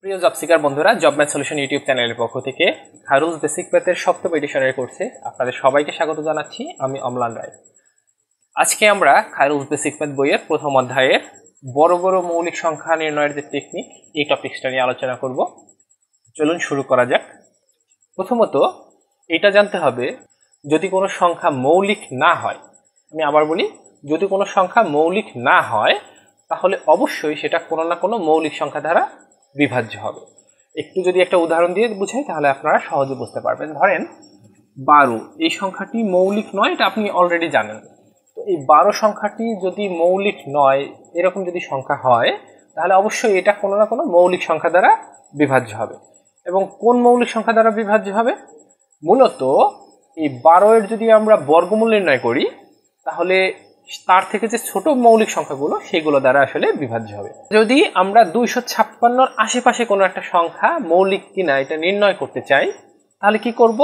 প্রিয় job seeker বন্ধুরা, job math solution YouTube চ্যানেলের পক্ষ থেকে খায়রুলস বেসিক ম্যাথের সপ্তম এডিশনের কোর্সে আপনাদের সবাইকে স্বাগত জানাচ্ছি। আমি অম্লান রায়। আজকে আমরা খায়রুলস বেসিক ম্যাথ বইয়ের প্রথম অধ্যায়ের বড় বড় মৌলিক সংখ্যা নির্ণয়ের যে টেকনিক, এই টপিকসটা নিয়ে আলোচনা করব। চলুন শুরু করা যাক। প্রথমত এটা জানতে হবে, যদি কোনো সংখ্যা মৌলিক না হয়, আমি আবার বলি, যদি কোনো সংখ্যা মৌলিক না হয় তাহলে অবশ্যই সেটা কোনো না কোনো মৌলিক সংখ্যা দ্বারা বিভাজ্য হবে। একটু যদি একটা উদাহরণ দিয়ে বুঝাই তাহলে আপনারা সহজে বুঝতে পারবেন। ধরেন 12, এই সংখ্যাটি মৌলিক নয়, এটা আপনি অলরেডি জানেন। তো এই 12 সংখ্যাটি যদি মৌলিক নয়, এরকম যদি সংখ্যা হয় তাহলে অবশ্যই এটা কোনো না কোনো মৌলিক সংখ্যা দ্বারা বিভাজ্য হবে। এবং কোন মৌলিক সংখ্যা দ্বারা বিভাজ্য হবে? মূলত এই 12 এর যদি আমরা বর্গমূল নির্ণয় করি তাহলে তার থেকে যে ছোট মৌলিক সংখ্যাগুলো সেগুলো দ্বারা আসলে বিভাজ্য হবে। যদি আমরা 256-র আশেপাশে কোনো একটা সংখ্যা মৌলিক কিনা এটা নির্ণয় করতে চাই তাহলে কি করব?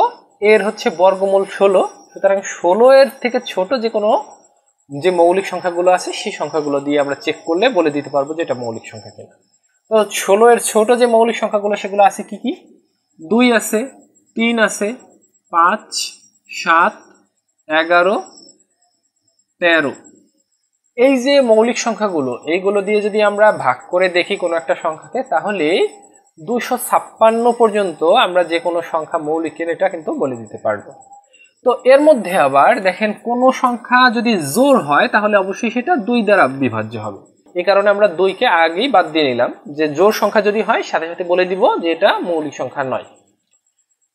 এর হচ্ছে বর্গমূল 16, সুতরাং 16 এর থেকে ছোট যে কোনো যে মৌলিক সংখ্যাগুলো আছে সেই সংখ্যাগুলো দিয়ে আমরা চেক করলে বলে দিতে পারবো যে এটা মৌলিক সংখ্যা কিনা। তো 16 এর ছোট যে মৌলিক সংখ্যাগুলো সেগুলো আছে কি কি? 2 আছে, 3 আছে, 5, 7, 11, 13। এই যে মৌলিক সংখ্যাগুলো, এইগুলো দিয়ে যদি আমরা ভাগ করে দেখি কোনো একটা সংখ্যাকে তাহলে 256 পর্যন্ত আমরা যে কোনো সংখ্যা মৌলিক কিনা এটা কিন্তু বলে দিতে পারবো। তো এর মধ্যে আবার দেখেন, কোনো সংখ্যা যদি জোড় হয় তাহলে অবশ্যই সেটা 2 দ্বারা বিভাজ্য হবে। এই কারণে আমরা 2কে আগেই বাদ দিয়ে নিলাম, যে জোড় সংখ্যা যদি হয় সাথে সাথে বলে দিব যে এটা মৌলিক সংখ্যা নয়।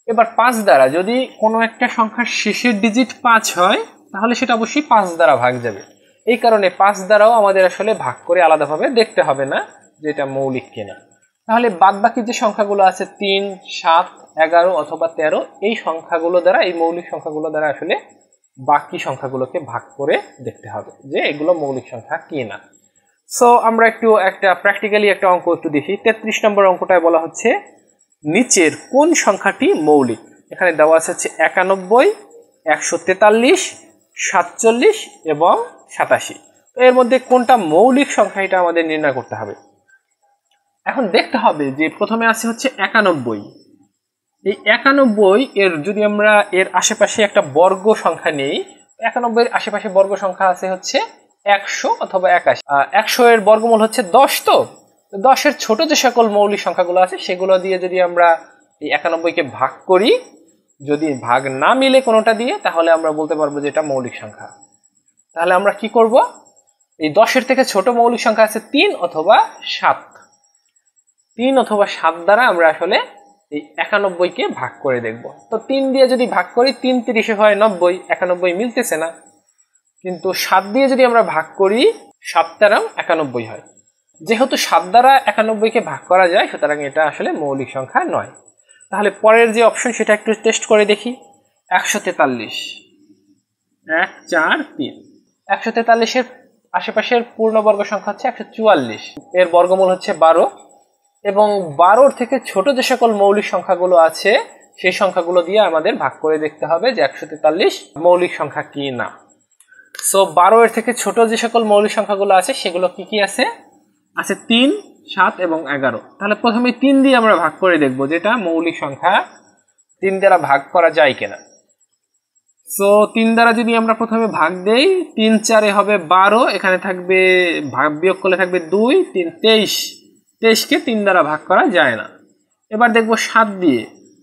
এবার 5 দ্বারা যদি কোনো একটা সংখ্যার শেষের ডিজিট 5 হয় তাহলে সেটা অবশ্যই 5 দ্বারা ভাগ যাবে। এই কারণে 5 দ্বারাও আমাদের আসলে ভাগ করে আলাদাভাবে দেখতে হবে না যে এটা মৌলিক কিনা। তাহলে বাদবাকি যে সংখ্যাগুলো আছে 3, 7, 11 অথবা 13, এই সংখ্যাগুলো দ্বারা, এই মৌলিক সংখ্যাগুলো দ্বারা আসলে বাকি সংখ্যাগুলোকে ভাগ করে দেখতে হবে যে এগুলো মৌলিক সংখ্যা কিনা। সো আমরা একটা প্র্যাকটিক্যালি একটা অঙ্ক একটু দেখি। 33 নম্বর অঙ্কটায় বলা হচ্ছে নিচের কোন সংখ্যাটি মৌলিক? এখানে দেওয়া আছে হচ্ছে 91, 143, 47 এবং 87। এর মধ্যে কোনটা মৌলিক সংখ্যা এটা আমাদের নির্ণয় করতে হবে। এখন দেখতে হবে যে প্রথমে আছে হচ্ছে 91। এই 91 এর যদি আমরা এর আশেপাশে একটা বর্গ সংখ্যা নেই, 91 এর আশেপাশে বর্গ সংখ্যা আছে হচ্ছে 100 অথবা 81। 100 এর বর্গমূল হচ্ছে 10। তো 10 এর ছোট যে সকল মৌলিক সংখ্যাগুলো আছে সেগুলো দিয়ে যদি আমরা এই 91কে ভাগ করি, যদি ভাগ না মিলে কোনোটা দিয়ে তাহলে আমরা বলতে পারবো যে এটা মৌলিক সংখ্যা। তাহলে আমরা কি করব? এই 10 এর থেকে ছোট মৌলিক সংখ্যা আছে 3 অথবা 7। 3 অথবা 7 দ্বারা আমরা আসলে এই 91কে ভাগ করে দেখব। তো 3 দিয়ে যদি ভাগ করি 3 30 হয় 90, 91 মিলতেছে না। কিন্তু 7 দিয়ে যদি আমরা ভাগ করি 7 13 91 হয়। যেহেতু 7 দ্বারা 91কে ভাগ করা যায় সুতরাং এটা আসলে মৌলিক সংখ্যা নয়। তাহলে পরের যে অপশন সেটা একটু টেস্ট করে দেখি। 143, 1 4 3। 143 এর আশেপাশের পূর্ণবর্গ সংখ্যা হচ্ছে 144, এর বর্গমূল হচ্ছে 12 এবং 12 থেকে ছোট যে সকল মৌলিক সংখ্যাগুলো আছে সেই সংখ্যাগুলো দিয়ে আমাদের ভাগ করে দেখতে হবে যে 143 মৌলিক সংখ্যা কি না। সো 12 এর থেকে ছোট যে সকল মৌলিক সংখ্যাগুলো আছে সেগুলো কি কি আছে? 3, 7 এবং 11। তাহলে প্রথমে 3 দিয়ে আমরা ভাগ করে দেখব যে এটা মৌলিক সংখ্যা 3 দ্বারা ভাগ করা যায় কিনা। সো 3 দ্বারা যদি আমরা প্রথমে ভাগ দেই, 3 4 হবে 12, এখানে থাকবে ভাগ বিয়োগ করলে থাকবে 2, 3 23। 23কে 3 দ্বারা ভাগ করা যায় না। এবার দেখব 7 দিয়ে,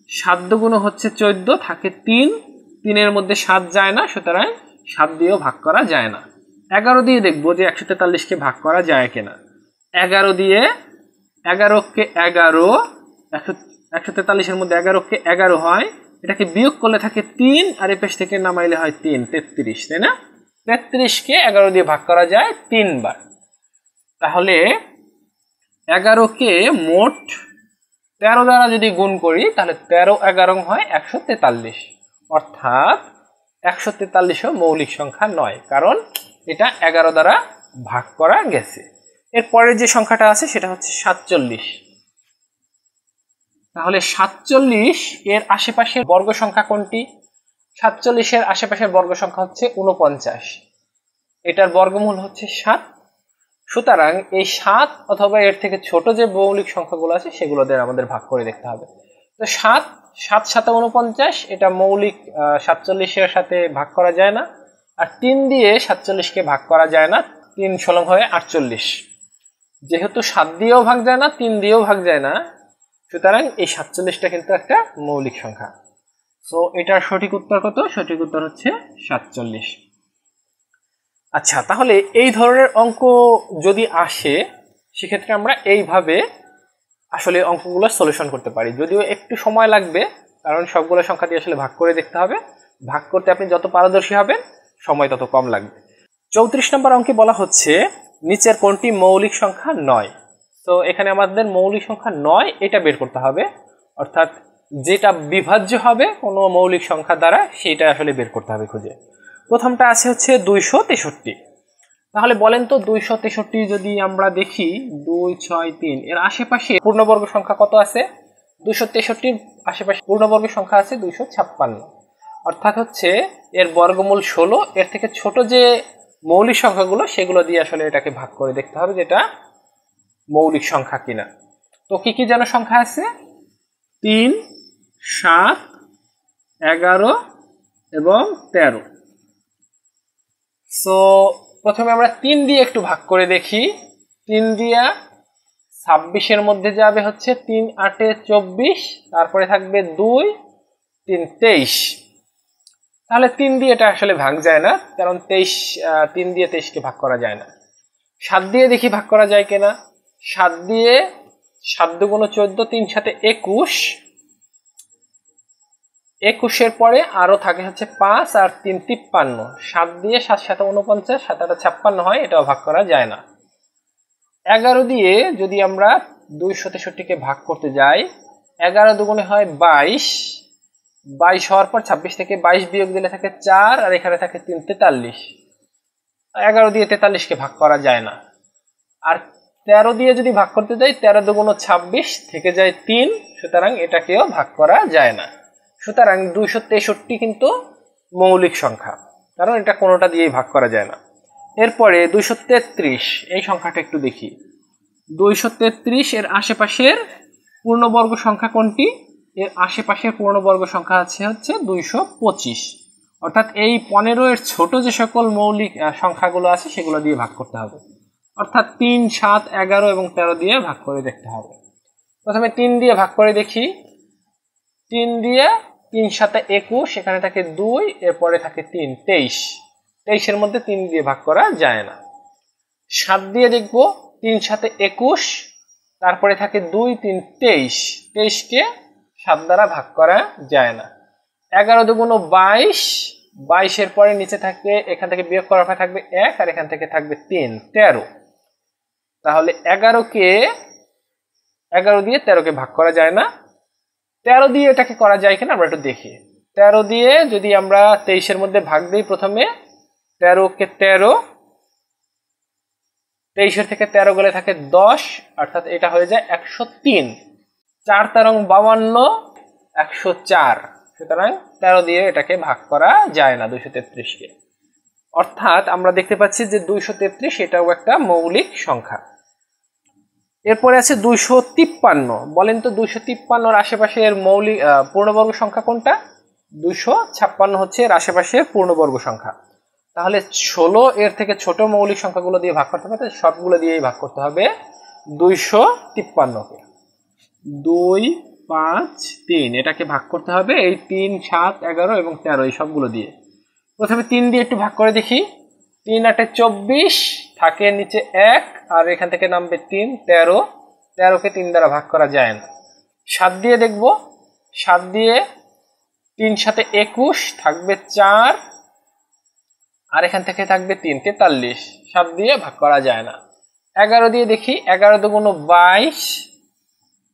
7 দুগুণ হচ্ছে 14, থাকে 3, 3 এর মধ্যে 7 যায় না, সুতরাং 7 দিয়েও ভাগ করা যায় না। 11 দিয়ে দেখব যে 143কে ভাগ করা যায় কিনা। 11 দিয়ে, 11কে 11, 143 এর মধ্যে 11কে 11 হয়, এটাকে বিয়োগ করলে থাকে 3 আর এই পাশ থেকে নামাইলে হয় 3, 33, তাই না? 33কে 11 দিয়ে ভাগ করা যায় 3 বার। তাহলে 11কে মোট 13 দ্বারা যদি গুণ করি তাহলে 13 11 হয় 143, অর্থাৎ 143ও মৌলিক সংখ্যা নয়, কারণ এটা 11 দ্বারা ভাগ করা গেছে। এরপরে যে সংখ্যাটা আছে সেটা হচ্ছে 47। তাহলে 47 এর আশেপাশের বর্গ সংখ্যা কোনটি? 47 এর আশেপাশের বর্গ সংখ্যা হচ্ছে 49, এটার বর্গমূল হচ্ছে 7, সুতরাং এই 7 অথবা এর থেকে ছোট যে মৌলিক সংখ্যাগুলো আছে সেগুলো দিয়ে আমাদের ভাগ করে দেখতে হবে। তো 7 7 7 49, এটা মৌলিক 47 এর সাথে ভাগ করা যায় না, আর 3 দিয়ে 47 কে ভাগ করা যায় না, 3 ষোলং হয় 48। যেহেতু 7 দিয়েও ভাগ যায় না, 3 দিয়েও ভাগ যায় না, সুতরাং এই 47টা কিন্তু একটা মৌলিক সংখ্যা। সো এটার সঠিক উত্তর কত? সঠিক উত্তর হচ্ছে 47। আচ্ছা, তাহলে এই ধরনের অঙ্ক যদি আসে সেক্ষেত্রে আমরা এইভাবে আসলে অঙ্কগুলো সলিউশন করতে পারি, যদিও একটু সময় লাগবে, কারণ সবগুলো সংখ্যা দিয়ে আসলে ভাগ করে দেখতে হবে। ভাগ করতে আপনি যত পারদর্শী হবেন সময় তত কম লাগবে। 34 নম্বর অঙ্কে বলা হচ্ছে নিচের কোনটি মৌলিক সংখ্যা নয়। তো এখানে আমাদের মৌলিক সংখ্যা নয় এটা বের করতে হবে, অর্থাৎ যেটা বিভাজ্য হবে কোনো মৌলিক সংখ্যা দ্বারা সেটা আসলে বের করতে হবে খুঁজে। প্রথমটা আছে হচ্ছে 263। তাহলে বলেন তো 263 যদি আমরা দেখি 2 6 3 এর আশেপাশে পূর্ণবর্গ সংখ্যা কত আছে? 263 আশেপাশে পূর্ণবর্গ সংখ্যা আছে 256, অর্থাৎ হচ্ছে এর বর্গমূল 16। এর থেকে ছোট যে মৌলিক সংখ্যাগুলো সেগুলো দিয়ে আসলে এটাকে ভাগ করে দেখতে হবে যেটা মৌলিক সংখ্যা কিনা। তো কি কি যেন সংখ্যা আছে? 3 7 11 এবং 13। সো প্রথমে আমরা 3 দিয়ে একটু ভাগ করে দেখি। 3 দিয়া 26 মধ্যে যাবে হচ্ছে 3 8 24, তারপরে থাকবে 2 3 23। তাহলে 3 দিয়ে এটা আসলে ভাগ যায় না, কারণ 3 দিয়ে 23কে ভাগ করা যায় না। 7 দিয়ে দেখি ভাগ করা যায় কিনা। 7 দিয়ে 7 দুগুণ 14, 3 7 21, 21 পরে আরো থাকে হচ্ছে 5 আর 3 53। 7 দিয়ে 7 7 49, 7 8 56 হয়, এটাও ভাগ করা যায় না। 11 দিয়ে যদি আমরা 263কে ভাগ করতে যাই, 11 দুগুণে হয় 22, 22 হওয়ার পর 26 থেকে 22 বিয়োগ দিলে থাকে 4, আর এখানে থাকে 3 43। 11 দিয়ে 43কে ভাগ করা যায় না। আর 13 দিয়ে যদি ভাগ করতে যাই, 13 দুগুণ 26, থেকে যায় 3, সুতরাং এটাকেও ভাগ করা যায় না। সুতরাং 263 কিন্তু মৌলিক সংখ্যা, কারণ এটা কোনোটা দিয়েই ভাগ করা যায় না। এরপরে 233 এই সংখ্যাটা একটু দেখি। 233 এর আশেপাশের পূর্ণবর্গ সংখ্যা কোনটি? এর আশেপাশের পূর্ণবর্গ সংখ্যা হচ্ছে 225, অর্থাৎ এই 15 এর ছোট যে সকল মৌলিক সংখ্যাগুলো আছে সেগুলো দিয়ে ভাগ করতে হবে, অর্থাৎ 3 7 11 এবং 13 দিয়ে ভাগ করে দেখতে হবে। প্রথমে 3 দিয়ে ভাগ করে দেখি। 3 দিয়ে 3 7 21, এখানে থাকে 2, এরপরে থাকে 3 23। 23 এর মধ্যে 3 দিয়ে ভাগ করা যায় না। 7 দিয়ে দেখব, 3 7 21, তারপরে থাকে 2 3 23। 23কে 7 দ্বারা ভাগ করা যায় না। 11 দুগুণ 22, 22 এর পরে নিচে থাকবে, এখান থেকে বিয়োগ করার পর থাকবে 1, আর এখান থেকে থাকবে 3 13। তাহলে 11 দিয়ে 13কে ভাগ করা যায় না। 13 দিয়ে এটাকে করা যায় কিনা আমরা একটু দেখি। 13 দিয়ে যদি আমরা 23 এর মধ্যে ভাগ দিই, প্রথমে 13কে 13, 23 থেকে 13 গেলে থাকে 10, অর্থাৎ এটা হয়ে যায় 103। 4 13 52, 104। সুতরাং 13 দিয়ে এটাকে ভাগ করা যায় না 233কে। অর্থাৎ আমরা দেখতে পাচ্ছি যে 233 এটাও একটা মৌলিক সংখ্যা। এরপরে আছে 253। বলেন তো 253 এর আশেপাশের মৌলিক পূর্ণবর্গ সংখ্যা কোনটা? 256 হচ্ছে এর আশেপাশের পূর্ণবর্গ সংখ্যা। তাহলে 16 এর থেকে ছোট মৌলিক সংখ্যাগুলো দিয়ে ভাগ করতে হবে, সবগুলো দিয়েই ভাগ করতে হবে 253কে। 2 5 3 এটাকে ভাগ করতে হবে এই 3 7 11 এবং 13 এই সবগুলো দিয়ে। প্রথমে 3 দিয়ে একটু ভাগ করে দেখি। 3 8 24, থাকে নিচে 1, আর এখান থেকে নামবে 3 13। 13কে 3 দ্বারা ভাগ করা যায় না। 7 দিয়ে দেখব। 7 দিয়ে 3 7 21, থাকবে 4, আর এখান থেকে থাকবে 3 43। 7 দিয়ে ভাগ করা যায় না। 11 দিয়ে দেখি। 11 দুগুণ 22,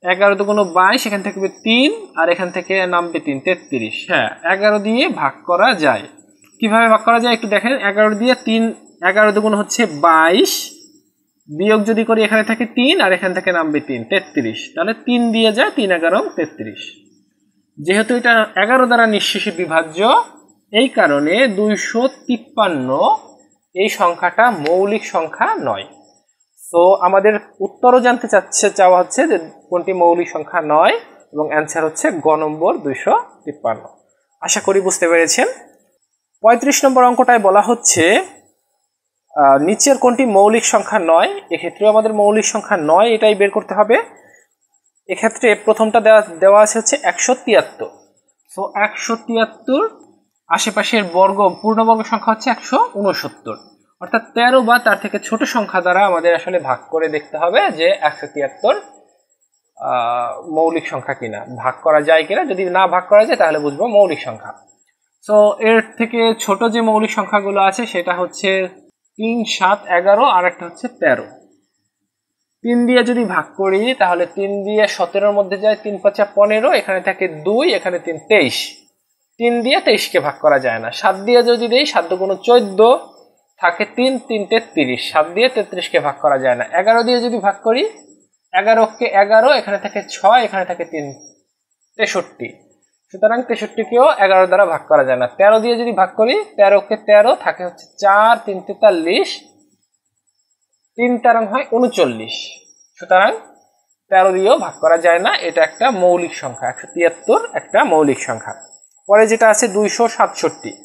11 দুগুণ 22, এখান থেকে 3, আর এখান থেকে নামবে 3 33। হ্যাঁ, 11 দিয়ে ভাগ করা যায়। কিভাবে ভাগ করা যায় একটু দেখেন। 11 দিয়ে 3, 11 দুগুণ হচ্ছে 22, বিয়োগ যদি করি এখানে থাকে 3, আর এখান থেকে নামবে 3 33। তাহলে 3 দিয়ে যায়, 3 11 33। যেহেতু এটা 11 দ্বারা নিঃশেষে বিভাজ্য, এই কারণে 253 এই সংখ্যাটা মৌলিক সংখ্যা নয়। সো আমাদের উত্তরও জানতে চাওয়া হচ্ছে যে কোনটি মৌলিক সংখ্যা নয়, এবং অ্যান্সার হচ্ছে গ নম্বর 253। আশা করি বুঝতে পেরেছেন। 35 নম্বর অঙ্কটায় বলা হচ্ছে নিচের কোনটি মৌলিক সংখ্যা নয়। এক্ষেত্রেও আমাদের মৌলিক সংখ্যা নয় এটাই বের করতে হবে। এক্ষেত্রে প্রথমটা দেওয়া আছে হচ্ছে 173। সো 173 আশেপাশের পূর্ণবর্গ সংখ্যা হচ্ছে 169, অর্থাৎ 13 বা তার থেকে ছোট সংখ্যা দ্বারা আমাদের আসলে ভাগ করে দেখতে হবে যে 173 মৌলিক সংখ্যা কিনা, ভাগ করা যায় কিনা। যদি না ভাগ করা যায় তাহলে বুঝবো মৌলিক সংখ্যা। সো এর থেকে ছোট যে মৌলিক সংখ্যাগুলো আছে সেটা হচ্ছে 3, 7, 11 আর একটা হচ্ছে 13। 3 দিয়ে যদি ভাগ করি তাহলে 3 দিয়ে 17-র মধ্যে যায় 3 5 15, এখানে থাকে 2, এখানে 3 23। 3 দিয়ে 23কে ভাগ করা যায় না। 7 দিয়ে যদি দেই 7 × 14 থাকে 3, 3 33। 7 দিয়ে 33কে ভাগ করা যায় না। 11 দিয়ে যদি ভাগ করি 11কে 11, এখানে থাকে 6, এখানে থাকে 3 63। সুতরাং 63কেও 11 দ্বারা ভাগ করা যায় না। 13 দিয়ে যদি ভাগ করি 13কে 13 থাকে হচ্ছে 4, 3 43, 3 13 হয় 39। সুতরাং 13 দিয়েও ভাগ করা যায় না। এটা একটা মৌলিক সংখ্যা। 173 একটা মৌলিক সংখ্যা। পরে যেটা আছে 267,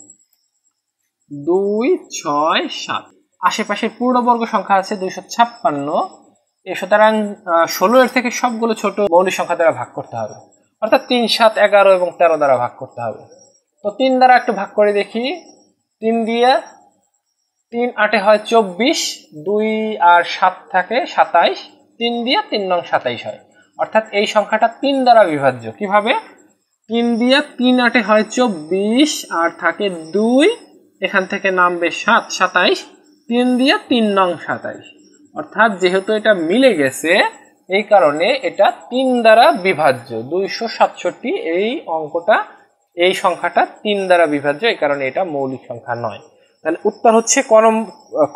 2, 6, 7। আশেপাশের পূর্ণবর্গ সংখ্যা আছে 256। সুতরাং 16 এর থেকে সবগুলো ছোট মৌলিক সংখ্যা দ্বারা ভাগ করতে হবে, অর্থাৎ 3, 7, 11 এবং 13 দ্বারা ভাগ করতে হবে। তো 3 দ্বারা একটু ভাগ করে দেখি। 3 দিয়ে 3 8 হয় 24, 2 আর 7 থাকে 27, 3 দিয়ে 3 নং 27 হয়। অর্থাৎ এই সংখ্যাটা 3 দ্বারা বিভাজ্য। কিভাবে? 3 দিয়ে 3 8 হয় 24 আর থাকে 2, এখান থেকে নামবে 7, 27, 3 দিয়ে 3 নং 27। অর্থাৎ যেহেতু এটা মিলে গেছে এই কারণে এটা 3 দ্বারা বিভাজ্য। 267 এই সংখ্যাটা 3 দ্বারা বিভাজ্য, এই কারণে এটা মৌলিক সংখ্যা নয়। তাহলে উত্তর হচ্ছে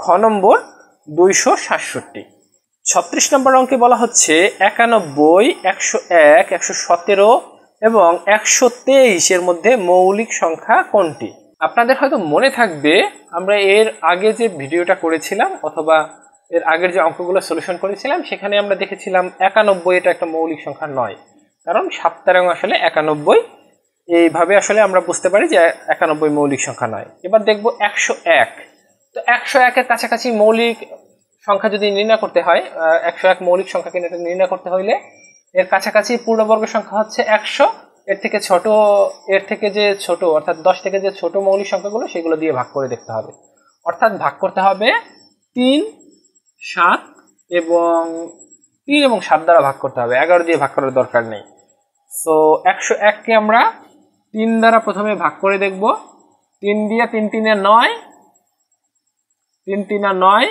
খ নম্বর 267। 36 নম্বর অঙ্কে বলা হচ্ছে 91, 101, 117 এবং 123 এর মধ্যে মৌলিক সংখ্যা কোনটি? আপনাদের হয়তো মনে থাকবে আমরা এর আগে যে ভিডিওটা করেছিলাম অথবা এর আগের যে অঙ্কগুলো সলিউশন করেছিলাম সেখানে আমরা দেখেছিলাম 91 এটা একটা মৌলিক সংখ্যা নয়, কারণ 7 13 আসলে 91। এইভাবে আসলে আমরা বুঝতে পারি যে 91 মৌলিক সংখ্যা নয়। এবার দেখব 101। তো 101 এর কাছাকাছি মৌলিক সংখ্যা যদি নির্ণয় করতে হয়, 101 মৌলিক সংখ্যাকে নির্ণয় করতে হইলে এর কাছাকাছি পূর্ণবর্গ সংখ্যা হচ্ছে 100। এর থেকে যে ছোট অর্থাৎ 10 থেকে যে ছোট মৌলিক সংখ্যাগুলো সেগুলো দিয়ে ভাগ করে দেখতে হবে। অর্থাৎ ভাগ করতে হবে 3, 7 এবং 7 দ্বারা ভাগ করতে হবে। 11 দিয়ে ভাগ করার দরকার নেই। সো 101কে আমরা 3 দ্বারা প্রথমে ভাগ করে দেখব। 3 দিয়ে 3 3 9, 3 3 9,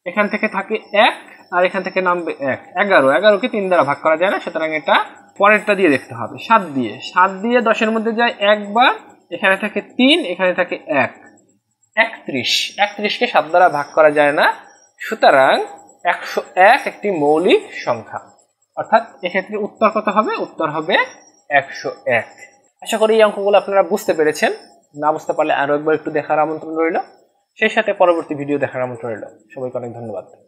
এখান থেকে থাকে 1 আর এখান থেকে নামবে 1। 11কে 3 দ্বারা ভাগ করা যায় না, সুতরাং এটা পরেরটা দিয়ে দেখতে হবে। 7 দিয়ে 10 এর মধ্যে যায় একবার, এখানে থাকে 3, এখানে থাকে 1। 31কে 7 দ্বারা ভাগ করা যায় না, সুতরাং 101 একটি মৌলিক সংখ্যা। অর্থাৎ এক্ষেত্রে উত্তর কত হবে? উত্তর হবে 101। আশা করি এই অঙ্কগুলো আপনারা বুঝতে পেরেছেন। না বুঝতে পারলে আরো একবার একটু দেখার আমন্ত্রণ রইল, সেই সাথে পরবর্তী ভিডিও দেখার আমন্ত্রণ রইল। সবাইকে অনেক ধন্যবাদ।